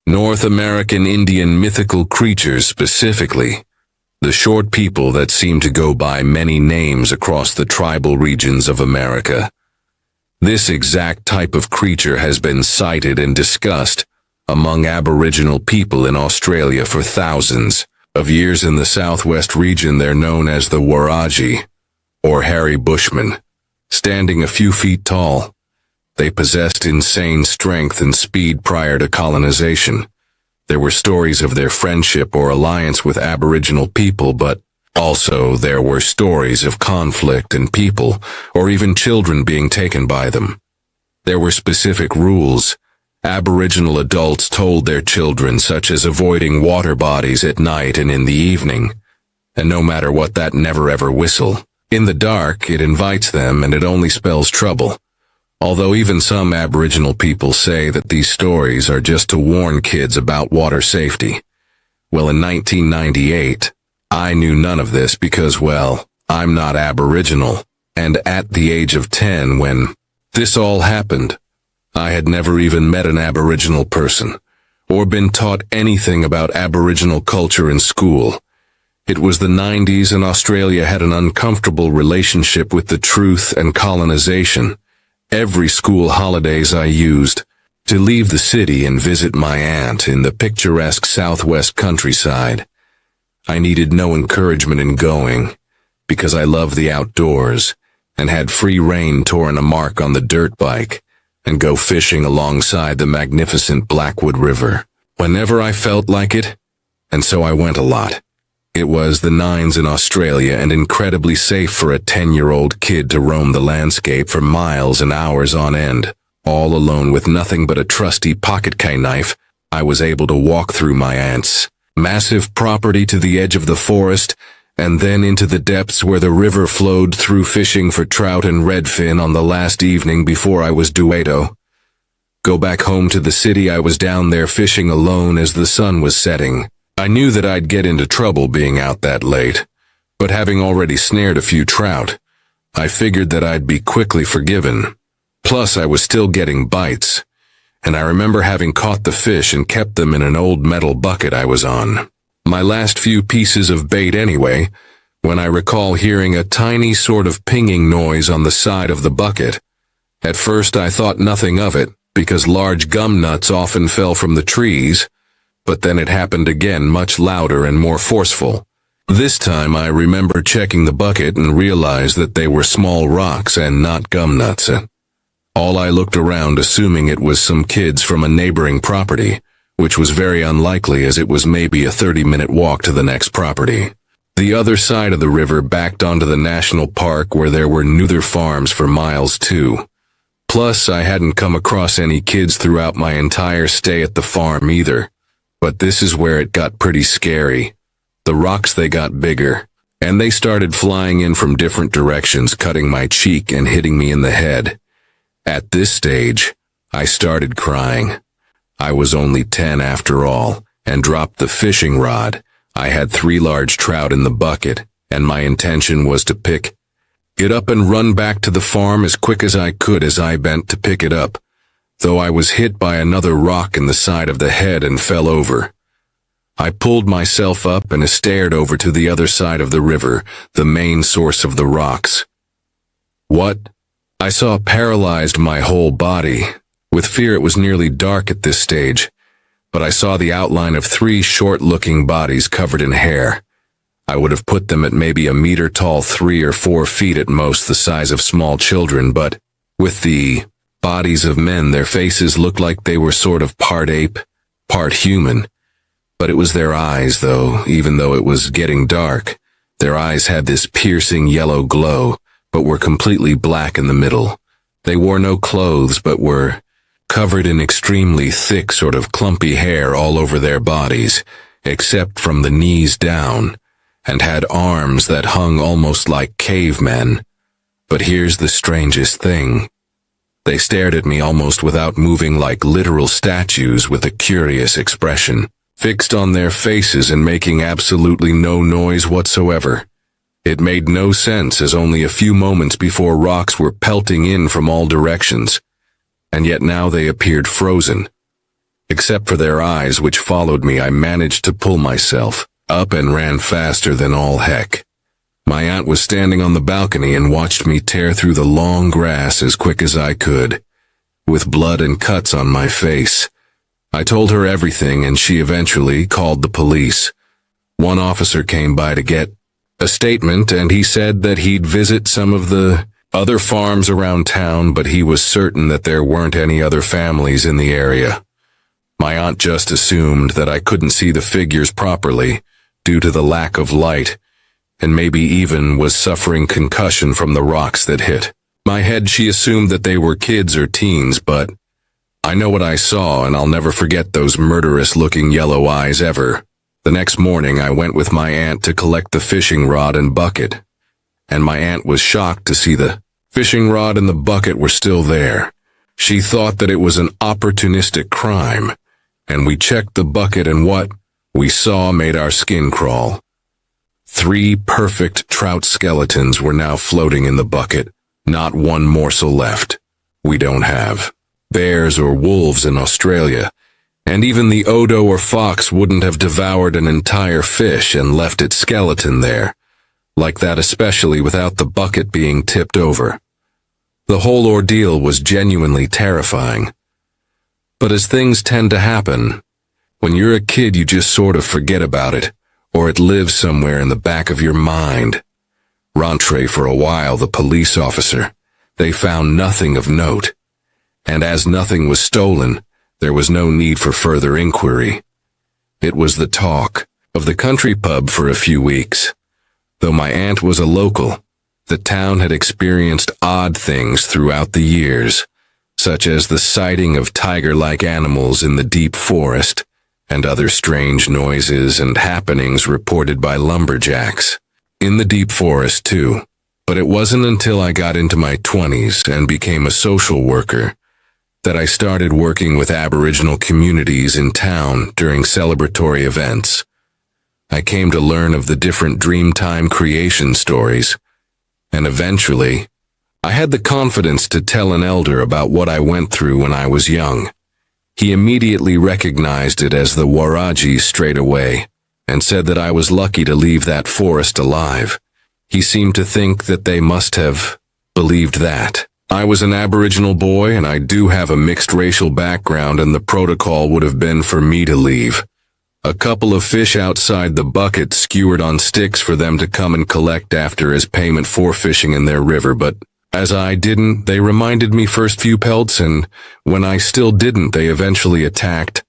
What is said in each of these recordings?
North American Indian mythical creatures specifically, the short people that seem to go by many names across the tribal regions of America. This exact type of creature has been cited and discussed among Aboriginal people in Australia for thousands of years. In the southwest region, they're known as the Waraji, or hairy bushmen. Standing a few feet tall, they possessed insane strength and speed prior to colonization. There were stories of their friendship or alliance with Aboriginal people, but also there were stories of conflict and people, or even children being taken by them. There were specific rules Aboriginal adults told their children, such as avoiding water bodies at night and in the evening, and no matter what, that never ever whistle. In the dark, it invites them and it only spells trouble. Although even some Aboriginal people say that these stories are just to warn kids about water safety. Well, in 1998, I knew none of this because, well, I'm not Aboriginal, and at the age of 10 when this all happened, I had never even met an Aboriginal person, or been taught anything about Aboriginal culture in school. It was the 90s and Australia had an uncomfortable relationship with the truth and colonization. Every school holidays I used to leave the city and visit my aunt in the picturesque southwest countryside. I needed no encouragement in going, because I loved the outdoors, and had free rein to turn a mark on the dirt bike, and go fishing alongside the magnificent Blackwood River, whenever I felt like it, and so I went a lot. It was the nines in Australia and incredibly safe for a 10-year-old kid to roam the landscape for miles and hours on end. All alone with nothing but a trusty pocket knife, I was able to walk through my aunt's massive property to the edge of the forest, and then into the depths where the river flowed through, fishing for trout and redfin on the last evening before I was due. Go back home to the city, I was down there fishing alone as the sun was setting. I knew that I'd get into trouble being out that late, but having already snared a few trout, I figured that I'd be quickly forgiven. Plus, I was still getting bites, and I remember having caught the fish and kept them in an old metal bucket I was on. My last few pieces of bait anyway, when I recall hearing a tiny sort of pinging noise on the side of the bucket. At first I thought nothing of it, because large gum nuts often fell from the trees, but then it happened again, much louder and more forceful. This time I remember checking the bucket and realized that they were small rocks and not gum nuts. All I looked around, assuming it was some kids from a neighboring property, which was very unlikely as it was maybe a 30-minute walk to the next property. The other side of the river backed onto the national park where there were neuther farms for miles too. Plus, I hadn't come across any kids throughout my entire stay at the farm either. But this is where it got pretty scary. The rocks, they got bigger, and they started flying in from different directions, cutting my cheek and hitting me in the head. At this stage, I started crying. I was only 10 after all, and dropped the fishing rod. I had 3 large trout in the bucket, and my intention was to pick it up and run back to the farm as quick as I could as I bent to pick it up, though I was hit by another rock in the side of the head and fell over. I pulled myself up and stared over to the other side of the river, the main source of the rocks. What? I saw paralyzed my whole body. With fear, it was nearly dark at this stage, but I saw the outline of 3 short-looking bodies covered in hair. I would have put them at maybe a meter tall, 3 or 4 feet at most, the size of small children, but with the bodies of men, their faces looked like they were sort of part ape, part human. But it was their eyes, though, even though it was getting dark. Their eyes had this piercing yellow glow, but were completely black in the middle. They wore no clothes, but were covered in extremely thick, sort of clumpy hair all over their bodies, except from the knees down, and had arms that hung almost like cavemen. But here's the strangest thing. They stared at me almost without moving, like literal statues with a curious expression, fixed on their faces and making absolutely no noise whatsoever. It made no sense, as only a few moments before rocks were pelting in from all directions, and yet now they appeared frozen. Except for their eyes which followed me, I managed to pull myself up and ran faster than all heck. My aunt was standing on the balcony and watched me tear through the long grass as quick as I could, with blood and cuts on my face. I told her everything, and she eventually called the police. One officer came by to get a statement, and he said that he'd visit some of the other farms around town, but he was certain that there weren't any other families in the area. My aunt just assumed that I couldn't see the figures properly due to the lack of light, and maybe even was suffering concussion from the rocks that hit my head. She assumed that they were kids or teens, but I know what I saw, and I'll never forget those murderous-looking yellow eyes ever. The next morning, I went with my aunt to collect the fishing rod and bucket, and my aunt was shocked to see the fishing rod and the bucket were still there. She thought that it was an opportunistic crime, and we checked the bucket, and what we saw made our skin crawl. 3 perfect trout skeletons were now floating in the bucket, not one morsel left. We don't have bears or wolves in Australia, and even the odo or fox wouldn't have devoured an entire fish and left its skeleton there, like that, especially without the bucket being tipped over. The whole ordeal was genuinely terrifying. But as things tend to happen, when you're a kid you just sort of forget about it, or it lives somewhere in the back of your mind. Rentré for a while, the police officer. They found nothing of note. And as nothing was stolen, there was no need for further inquiry. It was the talk of the country pub for a few weeks. Though my aunt was a local, the town had experienced odd things throughout the years, such as the sighting of tiger-like animals in the deep forest, and other strange noises and happenings reported by lumberjacks. In the deep forest, too. But it wasn't until I got into my 20s and became a social worker that I started working with Aboriginal communities in town during celebratory events. I came to learn of the different Dreamtime creation stories, and eventually, I had the confidence to tell an elder about what I went through when I was young. He immediately recognized it as the Waraji straight away, and said that I was lucky to leave that forest alive. He seemed to think that they must have believed that I was an Aboriginal boy, and I do have a mixed racial background, and the protocol would have been for me to leave. A couple of fish outside the bucket skewered on sticks for them to come and collect after as payment for fishing in their river, but as I didn't, they reminded me first few pelts, and when I still didn't, they eventually attacked.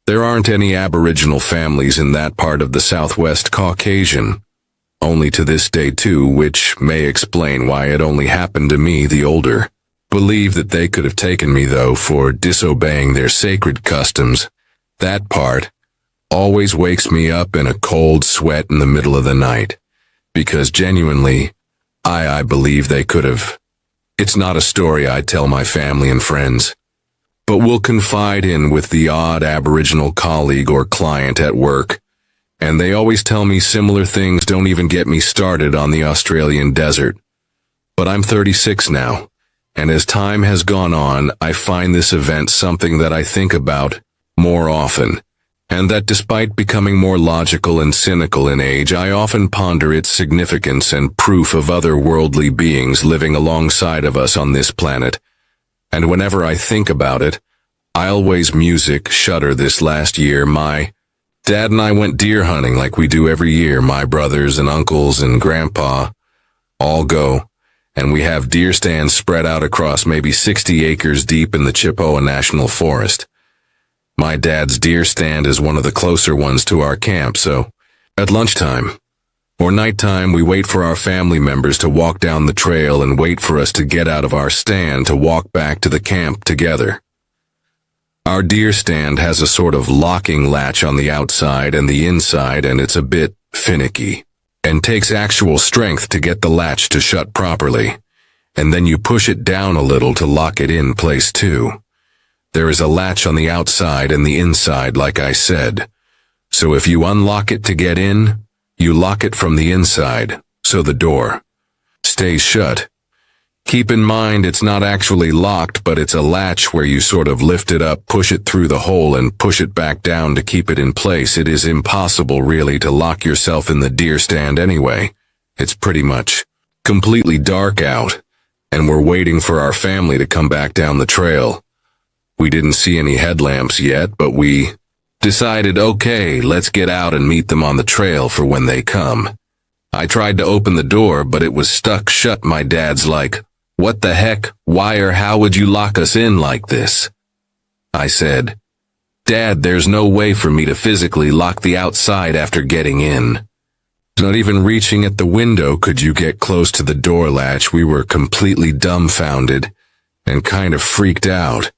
There aren't any Aboriginal families in that part of the Southwest Caucasian. Only to this day too, which may explain why it only happened to me, the older. Believe that they could have taken me, though, for disobeying their sacred customs. That part always wakes me up in a cold sweat in the middle of the night. Because genuinely, I believe they could have. It's not a story I tell my family and friends, but will confide in with the odd Aboriginal colleague or client at work. And they always tell me similar things. Don't even get me started on the Australian desert. But I'm 36 now, and as time has gone on, I find this event something that I think about more often, and that despite becoming more logical and cynical in age, I often ponder its significance and proof of otherworldly beings living alongside of us on this planet. And whenever I think about it, I always shudder. This last year, my Dad and I went deer hunting like we do every year. My brothers and uncles and grandpa all go, and we have deer stands spread out across maybe 60 acres deep in the Chippewa National Forest. My dad's deer stand is one of the closer ones to our camp, so at lunchtime or nighttime we wait for our family members to walk down the trail and wait for us to get out of our stand to walk back to the camp together. Our deer stand has a sort of locking latch on the outside and the inside, and it's a bit finicky, and takes actual strength to get the latch to shut properly, and then you push it down a little to lock it in place too. There is a latch on the outside and the inside, like I said, so if you unlock it to get in, you lock it from the inside, so the door stays shut. Keep in mind it's not actually locked, but it's a latch where you sort of lift it up, push it through the hole, and push it back down to keep it in place. It is impossible really to lock yourself in the deer stand anyway. It's pretty much completely dark out, and we're waiting for our family to come back down the trail. We didn't see any headlamps yet, but we decided, okay, let's get out and meet them on the trail for when they come. I tried to open the door, but it was stuck shut. My dad's like, "What the heck? Why or how would you lock us in like this?" I said, "Dad, there's no way for me to physically lock the outside after getting in. Not even reaching at the window could you get close to the door latch." We were completely dumbfounded and kind of freaked out.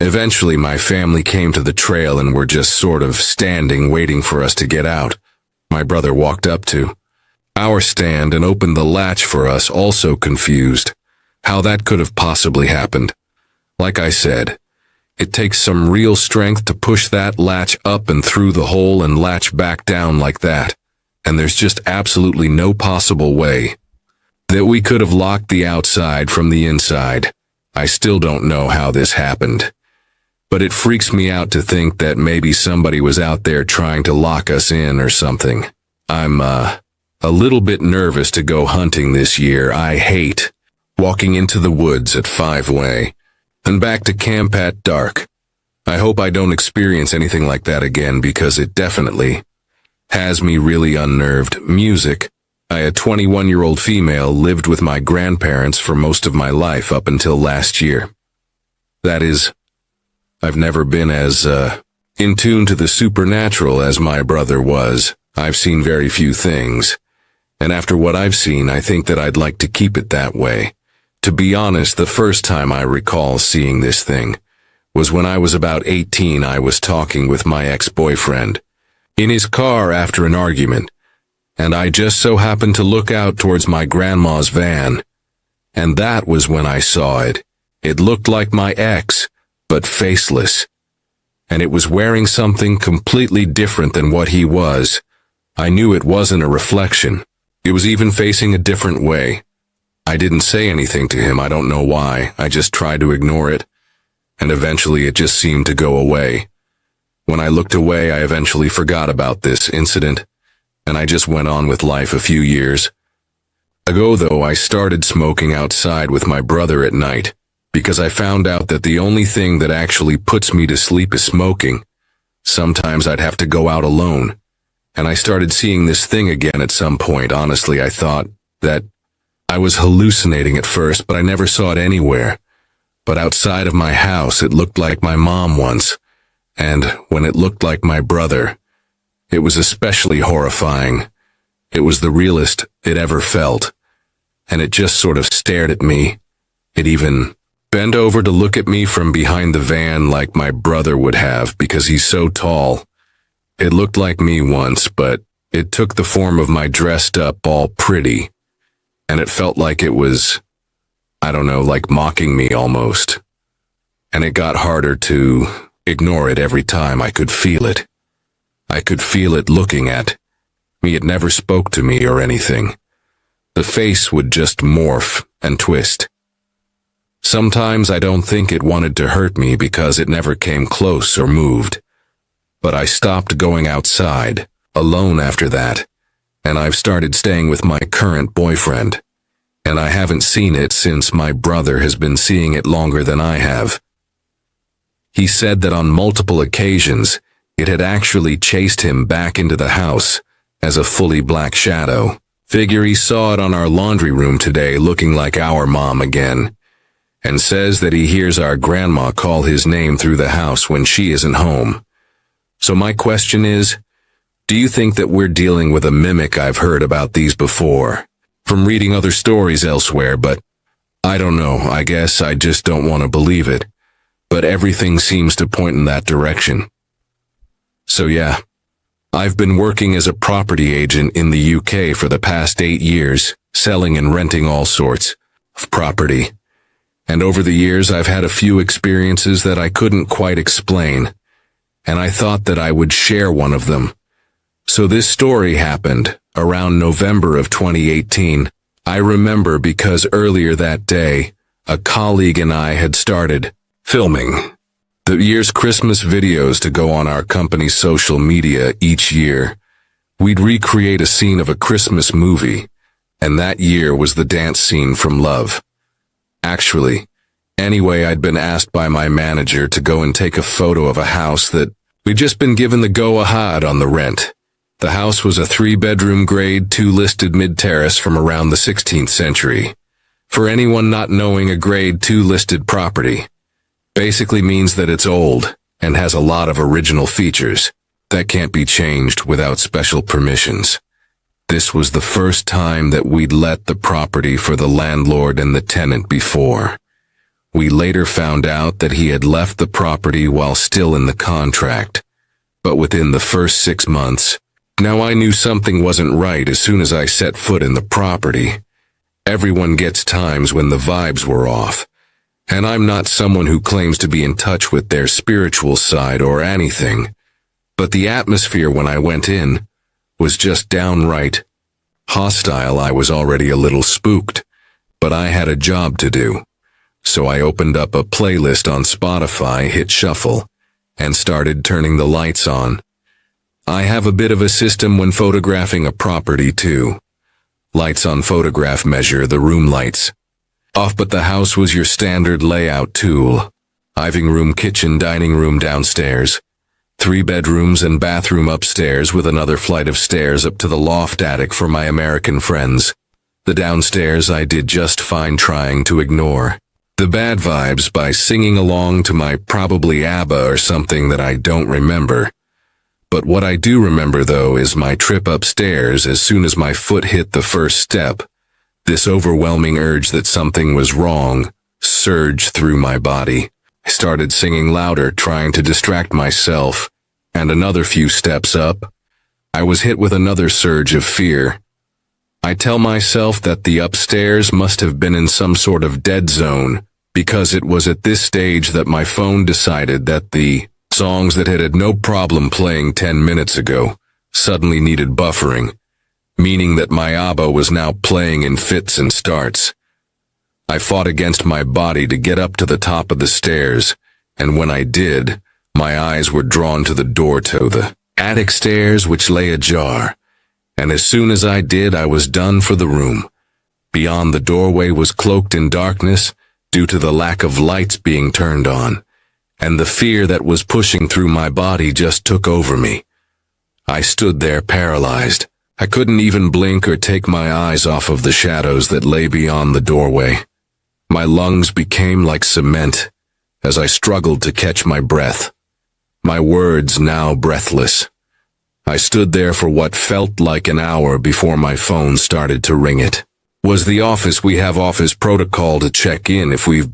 Eventually, my family came to the trail and were just sort of standing waiting for us to get out. My brother walked up to our stand and opened the latch for us, also confused how that could have possibly happened. Like I said, it takes some real strength to push that latch up and through the hole and latch back down like that, and there's just absolutely no possible way that we could have locked the outside from the inside. I still don't know how this happened, but it freaks me out to think that maybe somebody was out there trying to lock us in or something. I'm, a little bit nervous to go hunting this year. I hate walking into the woods at 5-way and back to camp at dark. I hope I don't experience anything like that again, because it definitely has me really unnerved. Music. A 21-year-old female lived with my grandparents for most of my life up until last year. That is, I've never been as, in tune to the supernatural as my brother was. I've seen very few things, and after what I've seen, I think that I'd like to keep it that way. To be honest, the first time I recall seeing this thing was when I was about 18. I was talking with my ex-boyfriend in his car after an argument, and I just so happened to look out towards my grandma's van, and that was when I saw it. It looked like my ex, but faceless, and it was wearing something completely different than what he was. I knew it wasn't a reflection. It was even facing a different way. I didn't say anything to him. I don't know why. I just tried to ignore it, and eventually it just seemed to go away. When I looked away, I eventually forgot about this incident, and I just went on with life. A few years ago, though, I started smoking outside with my brother at night, because I found out that the only thing that actually puts me to sleep is smoking. Sometimes I'd have to go out alone, and I started seeing this thing again at some point. Honestly, I thought that I was hallucinating at first, but I never saw it anywhere. But outside of my house, it looked like my mom once, and when it looked like my brother, it was especially horrifying. It was the realest it ever felt, and it just sort of stared at me. It even bent over to look at me from behind the van like my brother would have, because he's so tall. It looked like me once, but it took the form of my dressed up, all pretty, and it felt like it was, I don't know, like mocking me almost. And it got harder to ignore it every time. I could feel it. I could feel it looking at me. It never spoke to me or anything. The face would just morph and twist. Sometimes I don't think it wanted to hurt me because it never came close or moved. But I stopped going outside alone after that, and I've started staying with my current boyfriend, and I haven't seen it since my brother has been seeing it longer than I have. He said that on multiple occasions, it had actually chased him back into the house as a fully black shadow. Figure he saw it on our laundry room today looking like our mom again, and says that he hears our grandma call his name through the house when she isn't home. So my question is, do you think that we're dealing with a mimic? I've heard about these before, from reading other stories elsewhere, but I don't know. I guess I just don't want to believe it. But everything seems to point in that direction. So yeah, I've been working as a property agent in the UK for the past 8 years, selling and renting all sorts of property. And over the years, I've had a few experiences that I couldn't quite explain, and I thought that I would share one of them. So this story happened around November of 2018. I remember because earlier that day, a colleague and I had started filming the year's Christmas videos to go on our company's social media each year. We'd recreate a scene of a Christmas movie, and that year was the dance scene from Love. Anyway, I'd been asked by my manager to go and take a photo of a house that we'd just been given the go-ahead on the rent. The house was a 3-bedroom grade 2 listed mid-terrace from around the 16th century. For anyone not knowing, a grade 2 listed property basically means that it's old and has a lot of original features that can't be changed without special permissions. This was the first time that we'd let the property for the landlord and the tenant before. We later found out that he had left the property while still in the contract, but within the first 6 months. Now I knew something wasn't right as soon as I set foot in the property. Everyone gets times when the vibes were off, and I'm not someone who claims to be in touch with their spiritual side or anything, but the atmosphere when I went in was just downright hostile. I was already a little spooked, but I had a job to do. So I opened up a playlist on Spotify, hit shuffle, and started turning the lights on. I have a bit of a system when photographing a property too. Lights on photograph measure the room lights off, but the house was your standard layout tool. Living room, kitchen, dining room downstairs. 3 bedrooms and bathroom upstairs with another flight of stairs up to the loft attic for my American friends. The downstairs I did just fine trying to ignore the bad vibes by singing along to my probably ABBA or something that I don't remember. But what I do remember though is my trip upstairs. As soon as my foot hit the first step, this overwhelming urge that something was wrong surged through my body. I started singing louder, trying to distract myself, and another few steps up, I was hit with another surge of fear. I tell myself that the upstairs must have been in some sort of dead zone, because it was at this stage that my phone decided that the songs that had no problem playing 10 minutes ago suddenly needed buffering, meaning that my ABBA was now playing in fits and starts. I fought against my body to get up to the top of the stairs, and when I did, my eyes were drawn to the door to the attic stairs, which lay ajar, and as soon as I did, I was done for the room. Beyond the doorway was cloaked in darkness due to the lack of lights being turned on, and the fear that was pushing through my body just took over me. I stood there paralyzed. I couldn't even blink or take my eyes off of the shadows that lay beyond the doorway. My lungs became like cement as I struggled to catch my breath, my words now breathless. I stood there for what felt like an hour before my phone started to ring. It was the office. We have office protocol to check in if we've